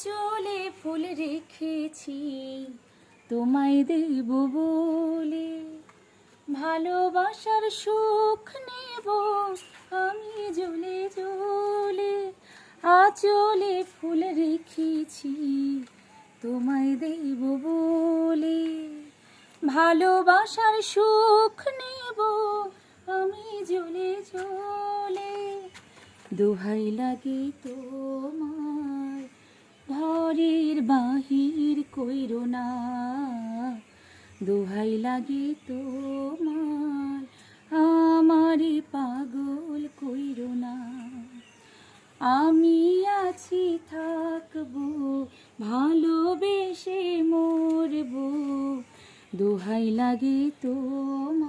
আঁচলে ফুল রেখেছি তোমায় দেব বলে, ভালোবাসার সুখ নেব আমি জ্বলে জ্বলে। আঁচলে ফুল রেখেছি তোমায় দেব বলে, ভালোবাসার সুখ নেব আমি জ্বলে জ্বলে। দোহাই লাগে তোমার ঘরের বাহির কইরো না, দোহাই লাগে তোমার আমারে পাগল কইরো না। আমি আছি থাকবো ভালোবেসে মরবো, দোহাই লাগে তোমার